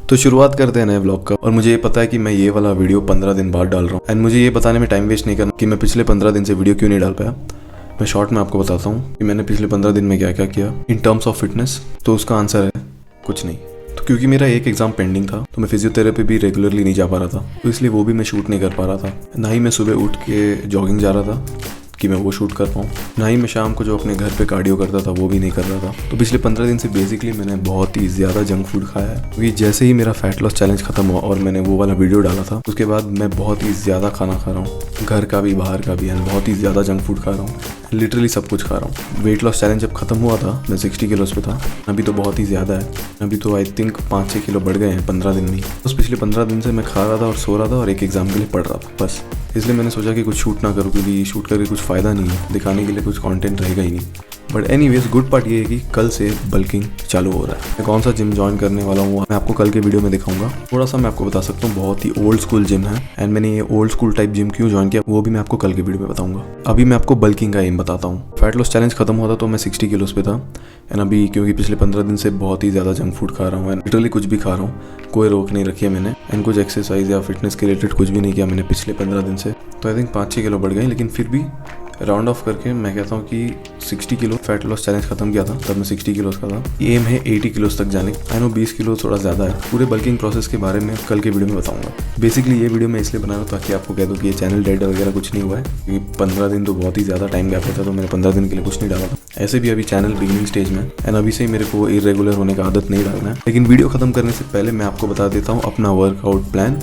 तो शुरुआत करते हैं नए व्लॉग का। और मुझे ये पता है कि मैं ये वाला वीडियो 15 दिन बाद डाल रहा हूँ एंड मुझे ये बताने में टाइम वेस्ट नहीं करना कि मैं पिछले 15 दिन से वीडियो क्यों नहीं डाल पाया। मैं शॉर्ट में आपको बताता हूँ कि मैंने पिछले 15 दिन में क्या क्या किया इन टर्म्स ऑफ फिटनेस। तो उसका आंसर है कुछ नहीं। तो क्योंकि मेरा एक एग्जाम पेंडिंग था तो मैं फिजियोथेरेपी भी रेगुलरली नहीं जा पा रहा था, तो इसलिए वो भी मैं शूट नहीं कर पा रहा था। ना ही मैं सुबह उठ के जॉगिंग जा रहा था कि मैं वो शूट कर पाऊँ, ना ही मैं शाम को जो अपने घर पे कार्डियो करता था वो भी नहीं कर रहा था। तो पिछले 15 दिन से बेसिकली मैंने बहुत ही ज़्यादा जंक फूड खाया है, क्योंकि जैसे ही मेरा फैट लॉस चैलेंज खत्म हुआ और मैंने वो वाला वीडियो डाला था उसके बाद मैं बहुत ही ज़्यादा खाना खा रहा हूँ, घर का भी बाहर का भी, एंड बहुत ही ज़्यादा जंक फूड खा रहा हूँ। लिटरली सब कुछ खा रहा हूँ। वेट लॉस चैलेंज जब खत्म हुआ था मैं 60 किलोस पे था, अभी तो बहुत ही ज़्यादा है। अभी तो आई थिंक 5-6 किलो बढ़ गए हैं 15 दिन में। बस पिछले 15 दिन से मैं खा रहा था और सो रहा था और एक एग्ज़ाम के लिए पढ़ रहा था बस। इसलिए मैंने सोचा कि कुछ शूट ना करूँ, क्योंकि शूट करके कुछ फ़ायदा नहीं है, दिखाने के लिए कुछ कंटेंट रहेगा ही नहीं। बट एनीवेज गुड पार्ट ये है कि कल से बल्किंग चालू हो रहा है। मैं कौन सा जिम ज्वाइन करने वाला हूँ मैं आपको कल के वीडियो में दिखाऊंगा। थोड़ा सा मैं आपको बता सकता हूँ, बहुत ही ओल्ड स्कूल जिम है एंड मैंने ये ओल्ड स्कूल टाइप जिम क्यों ज्वाइन किया वो भी मैं आपको कल के वीडियो में बताऊंगा। अभी मैं आपको बल्किंग का एम बताता हूँ। फैट लॉस चैलेंज खत्म हुआ था तो मैं 60 किलोस पे था एंड अभी क्योंकि पिछले 15 दिन से बहुत ही ज़्यादा जंक फूड खा रहा हूँ एंड लिटरली कुछ भी खा रहा हूँ, कोई रोक नहीं रखी है मैंने एंड कुछ एक्सरसाइज या फिटनेस के रिलेटेड कुछ भी नहीं किया मैंने पिछले 15 दिन से। तो आई थिंक 5-6 किलो बढ़ गए, लेकिन फिर भी राउंड ऑफ करके मैं कहता हूँ कि 60 किलो फैट लॉस चैलेंज खत्म किया था तब मैं 60 किलोस का था। एम है 80 किलोस तक जाने। आई नो 20 किलो थोड़ा ज़्यादा है। पूरे बल्किंग प्रोसेस के बारे में कल के वीडियो में बताऊंगा। बेसिकली ये वीडियो मैं इसलिए बना रहा हूँ ताकि आपको कह दूँ कि ये चैनल डेड वगैरह कुछ नहीं हुआ है, क्योंकि 15 दिन तो बहुत ही ज़्यादा टाइम गैप होता है, तो मैंने 15 दिन के लिए कुछ नहीं डाला था। ऐसे भी अभी चैनल बिगिनिंग स्टेज में एंड अभी से ही मेरे को इरेगुलर होने का आदत नहीं डालना है। लेकिन वीडियो खत्म करने से पहले मैं आपको बता देता हूँ अपना वर्कआउट प्लान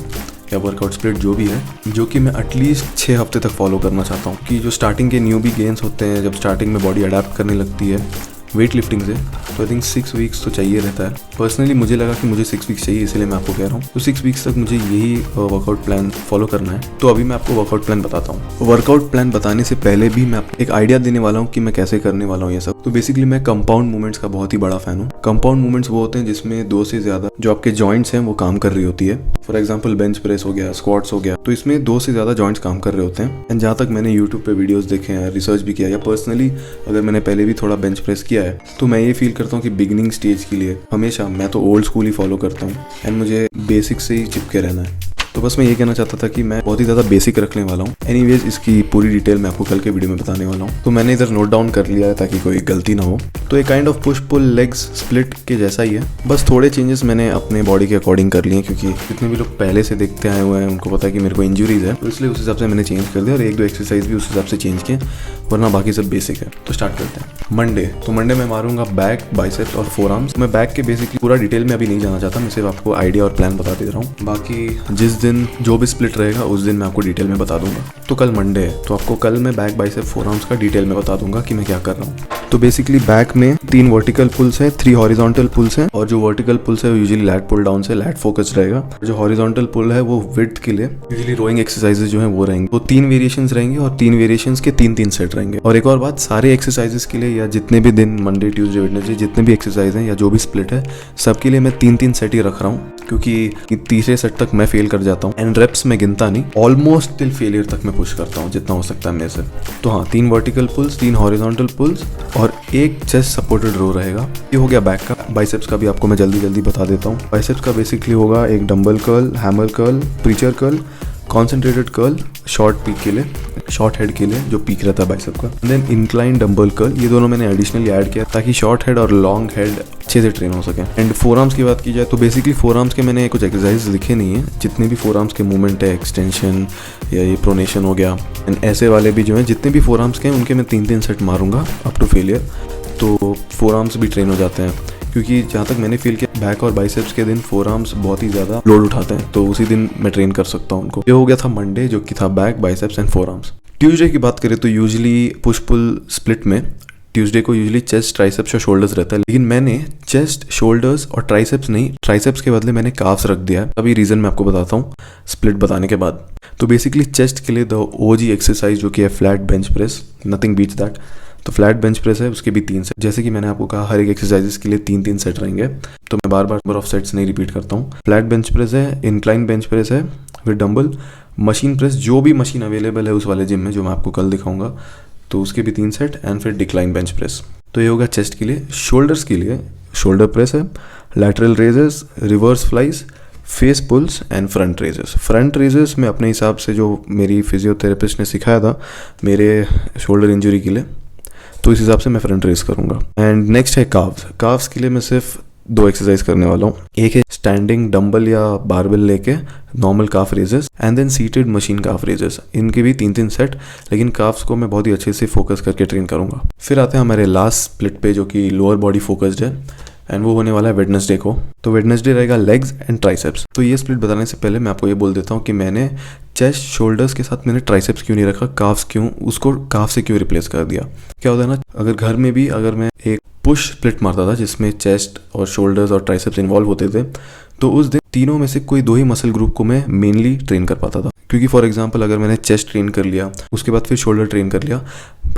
या वर्कआउट स्प्लिट जो भी है, जो कि मैं एटलीस्ट 6 हफ्ते तक फॉलो करना चाहता हूँ। कि जो स्टार्टिंग के न्यूबी गेन्स होते हैं, जब स्टार्टिंग में बॉडी अडेप्ट करने लगती है वेट लिफ्टिंग से, तो आई थिंक 6 वीक्स तो चाहिए रहता है। पर्सनली मुझे लगा कि मुझे 6 वीक्स चाहिए, इसलिए मैं आपको कह रहा हूँ। तो 6 वीक्स तक मुझे यही वर्कआउट प्लान फॉलो करना है। तो अभी मैं आपको वर्कआउट प्लान बताता हूँ। वर्कआउट प्लान बताने से पहले भी मैं आपको एक आइडिया देने वाला हूँ कि मैं कैसे करने वाला हूँ ये सब। तो बेसिकली मैं कंपाउंड मूवमेंट्स का बहुत ही बड़ा फैन हूँ। कंपाउंड मूवमेंट्स वो होते हैं जिसमें 2 से ज़्यादा जो आपके जॉइंट्स हैं वो काम कर रही होती है। फॉर एग्जाम्पल बेंच प्रेस हो गया, स्क्वाट्स हो गया, तो इसमें 2 से ज़्यादा जॉइंट्स काम कर रहे होते हैं। एंड जहाँ तक मैंने यूट्यूब पे वीडियोस देखे हैं, रिसर्च भी किया, या पर्सनली अगर मैंने पहले भी थोड़ा बेंच प्रेस किया है, तो मैं ये फील करता हूँ कि बिगिनिंग स्टेज के लिए हमेशा मैं तो ओल्ड स्कूल ही फॉलो करता हूँ एंड मुझे बेसिक से ही चिपके रहना है। तो बस मैं ये कहना चाहता था कि मैं बहुत ही ज़्यादा बेसिक रखने वाला हूँ। एनीवेज इसकी पूरी डिटेल मैं आपको कल के वीडियो में बताने वाला हूँ। तो मैंने इधर नोट डाउन कर लिया है ताकि कोई गलती ना हो। तो एक kind of push pull legs split के जैसा ही है, बस थोड़े चेंजेस मैंने अपने बॉडी के अकॉर्डिंग कर लिए, क्योंकि जितने भी लोग पहले से देखते आए हुए हैं उनको पता है कि मेरे को इंजरीज है, तो इसलिए उस हिसाब से मैंने चेंज कर दिया और 1-2 एक्सरसाइज भी उस हिसाब से चेंज किए, वरना बाकी सब बेसिक है। तो स्टार्ट करते हैं। मंडे, तो मंडे में मारूंगा बैक, बाइसेप्स और फोर आर्म्स। मैं बैक के बेसिकली पूरा डिटेल में अभी नहीं जाना चाहता, मैं सिर्फ आपको आइडिया और प्लान बता दे रहा हूँ। बाकी जिस दिन जो भी स्प्लिट रहेगा उस दिन मैं आपको डिटेल में बता दूंगा। तो कल मंडे है तो आपको कल मैं बैक, बाइसेप, फोर आर्म्स का डिटेल में बता दूंगा कि मैं क्या कर रहा हूँ। तो बेसिकली बैक में 3 वर्टिकल पुल्स है, 3 हॉरिजॉन्टल पुल्स हैं, और जो वर्टिकल पुल्स है वो यूजुअली लैट पुल डाउन से लैट फोकस रहेगा। जो हॉरिजॉन्टल पुल है वो विड्थ के लिए यूजुअली रोइंग एक्सरसाइजेस जो है वो रहेंगे। तो 3 वेरिएशंस रहेंगे और 3 वेरिएशंस के 3-3 सेट रहेंगे। और एक और बात, सारे एक्सरसाइजेस के लिए या जितने भी दिन मंडे, ट्यूसडे, वेडनेसडे जितने भी एक्सरसाइज हैं या जो भी स्प्लिट है सबके लिए मैं 3-3 सेट ही रख रहा हूँ, क्योंकि तीसरे सेट तक मैं फेल कर जाता हूँ एंड रेप्स में गिनता नहीं, ऑलमोस्ट टिल फेलियर तक मैं पुश करता हूँ जितना हो सकता है मेरे से। तो हाँ, 3 वर्टिकल पुल्स, 3 हॉरिजॉन्टल पुल्स और 1 चेस्ट सपोर्टेड रो रहेगा। ये हो गया बैक का। बाइसेप्स का भी आपको मैं जल्दी बता देता हूँ। बाइसेप्स का बेसिकली होगा एक dumbbell curl, hammer curl, preacher curl, concentrated curl, short peak के लिए, शॉर्ट हेड के लिए जो पीक रहता है बाइसेप का, देन इंक्लाइन डंबल कर्ल। ये दोनों मैंने एडिशनली ऐड किया ताकि शॉर्ट हेड और लॉन्ग हेड अच्छे से ट्रेन हो सके। एंड फोर आर्म्स की बात की जाए तो बेसिकली फोर आर्म्स के मैंने कुछ एक्सरसाइज लिखे नहीं है। जितने भी फोर आर्म्स के मूवमेंट है, एक्सटेंशन या ये प्रोनेशन हो गया, एंड ऐसे वाले भी जो हैं जितने भी फोर आर्म्स के हैं उनके मैं 3-3 सेट मारूंगा अप टू फेलियर। तो फोर आर्म्स भी ट्रेन हो जाते हैं, क्योंकि जहाँ तक मैंने फील किया बैक और बाइसेप्स के दिन फोर आर्म्स बहुत ही ज़्यादा लोड उठाते हैं, तो उसी दिन मैं ट्रेन कर सकता हूँ उनको। ये हो गया था मंडे, जो कि था back, biceps and four arms. Tuesday की बात करें तो यूजुअली पुश पुल स्प्लिट में ट्यूसडे को यूजुअली चेस्ट, ट्राइसेप्स और शोल्डर्स रहता है, लेकिन मैंने चेस्ट, शोल्डर्स और ट्राइसेप्स नहीं, ट्राइसेप्स के बदले मैंने काफ्स रख दिया है। अभी रीज़न मैं आपको बताता हूँ स्प्लिट बताने के बाद। तो बेसिकली चेस्ट के लिए द ओजी एक्सरसाइज जो कि है flat bench press, nothing beats that. तो फ्लैट बेंच प्रेस है, उसके भी 3 सेट। जैसे कि मैंने आपको कहा हर एक एक्सरसाइजेस के लिए 3-3 सेट रहेंगे, तो मैं बार नंबर ऑफ सेट्स नहीं रिपीट करता हूँ। फ्लैट बेंच प्रेस है, इंक्लाइन बेंच प्रेस है विद डंबल, मशीन प्रेस, जो भी मशीन अवेलेबल है उस वाले जिम में जो मैं आपको कल दिखाऊंगा, तो उसके भी 3 सेट, एंड फिर डिक्लाइन बेंच प्रेस। तो ये होगा चेस्ट के लिए। शोल्डर्स के लिए शोल्डर प्रेस है, lateral raises, reverse flies, face pulls and front raises. Front raises मैं अपने हिसाब से जो मेरी फिजियोथेरेपिस्ट ने सिखाया था मेरे शोल्डर इंजरी के लिए, तो इस हिसाब से मैं फ्रंट रेज करूँगा। एंड नेक्स्ट है काव्स। काव्स के लिए मैं सिर्फ 2 एक्सरसाइज करने वाला हूँ। एक है स्टैंडिंग डंबल या बारबेल लेके normal calf raises, and then seated machine calf raises. इनके भी 3-3 सेट, लेकिन काफ्स को मैं बहुत ही अच्छे से फोकस करके ट्रेन करूँगा। फिर आते हैं हमारे लास्ट स्प्लिट पे जो कि लोअर बॉडी फोकस्ड है, एंड वो होने वाला है वेडनेसडे को। तो वेडनेसडे रहेगा लेग्स एंड ट्राइसेप्स। तो ये स्प्लिट बताने से पहले मैं आपको ये बोल देता हूँ कि मैंने चेस्ट शोल्डर्स के साथ मैंने ट्राइसेप्स क्यों नहीं रखा, काफ्स क्यों, उसको काफ से क्यों रिप्लेस कर दिया। क्या होता है ना, अगर घर में भी अगर मैं एक पुश स्प्लिट मारता था जिसमें चेस्ट और शोल्डर्स और ट्राइसेप्स इन्वॉल्व होते थे, तो उस दिन तीनों में से कोई 2 ही मसल ग्रुप को मैं मेनली ट्रेन कर पाता था। क्योंकि फॉर एग्जांपल अगर मैंने चेस्ट ट्रेन कर लिया, उसके बाद फिर शोल्डर ट्रेन कर लिया,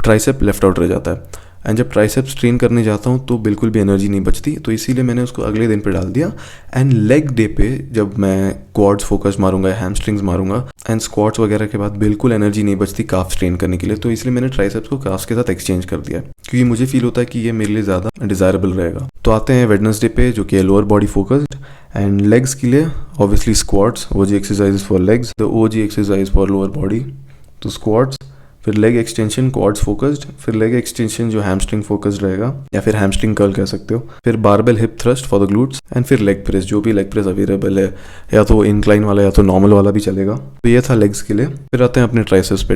ट्राइसेप लेफ्ट आउट रह जाता है। एंड जब ट्राइसेप्स ट्रेन करने जाता हूँ तो बिल्कुल भी एनर्जी नहीं बचती, तो इसीलिए मैंने उसको अगले दिन पे डाल दिया। एंड लेग डे पे जब मैं क्वाड्स फोकस मारूंगा, हैमस्ट्रिंग्स मारूंगा एंड स्क्वाट्स वगैरह के बाद बिल्कुल एनर्जी नहीं बचती काफ्स ट्रेन करने के लिए, तो इसलिए मैंने ट्राइसेप्स को काफ्स के साथ एक्सचेंज कर दिया, क्योंकि मुझे फील होता है कि ये मेरे लिए ज़्यादा डिज़ायरेबल रहेगा। तो आते हैं वेडनेसडे पे जो कि है lower body focused. And legs के लिए obviously squats, OG exercise for legs, the OG exercise for lower body, तो स्क्वाट्स, फिर लेग एक्सटेंशन क्वाड्स फोकस्ड, फिर लेग एक्सटेंशन जो हैमस्ट्रिंग फोकस्ड रहेगा या फिर हैमस्ट्रिंग कर्ल कह सकते हो, फिर barbell hip thrust for the glutes, and फिर लेग प्रेस, जो भी लेग प्रेस अवेलेबल है, या तो इंक्लाइन वाला या तो नॉर्मल वाला भी चलेगा। तो ये था लेग्स के लिए। फिर आते हैं अपने ट्राइसेप्स पे।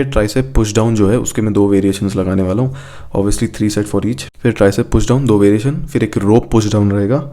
ट्राइसेप पुश डाउन जो है उसके मैं 2 वेरिएशंस लगाने वाला हूँ, ऑब्वियसली 3 सेट फॉर ईच। फिर ट्राइसेप पुश डाउन 2 वेरिएशन, फिर एक रोप पुश डाउन रहेगा,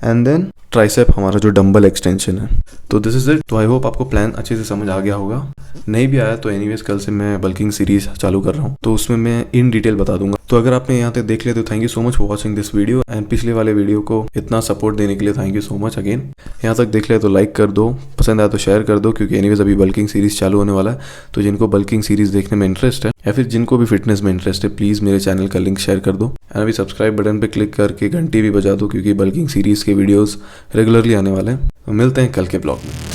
एंड देन ट्राइसेप हमारा जो डंबल एक्सटेंशन है। तो दिस इज इट। तो आई होप आपको प्लान अच्छे से समझ आ गया होगा। नहीं भी आया तो एनीवेज कल से मैं बल्किंग सीरीज चालू कर रहा हूँ, तो उसमें मैं इन डिटेल बता दूंगा। तो अगर आपने यहाँ तक देख लिया तो thank you so much for watching this video, and पिछले वाले वीडियो को इतना सपोर्ट देने के लिए thank you so much again. यहाँ तक देख लिया तो लाइक कर दो, पसंद आया तो शेयर कर दो, क्योंकि एनीवेज अभी बल्किंग सीरीज चालू होने वाला है। तो जिनको बल्किंग सीरीज देखने में इंटरेस्ट है या फिर जिनको भी फिटनेस में इंटरेस्ट है, प्लीज़ मेरे चैनल का लिंक शेयर कर दो, एंड अभी सब्सक्राइब बटन पर क्लिक करके घंटी भी बजा दो, क्योंकि बल्किंग सीरीज के वीडियोज़ रेगुलरली आने वाले हैं। मिलते हैं कल के ब्लॉग में।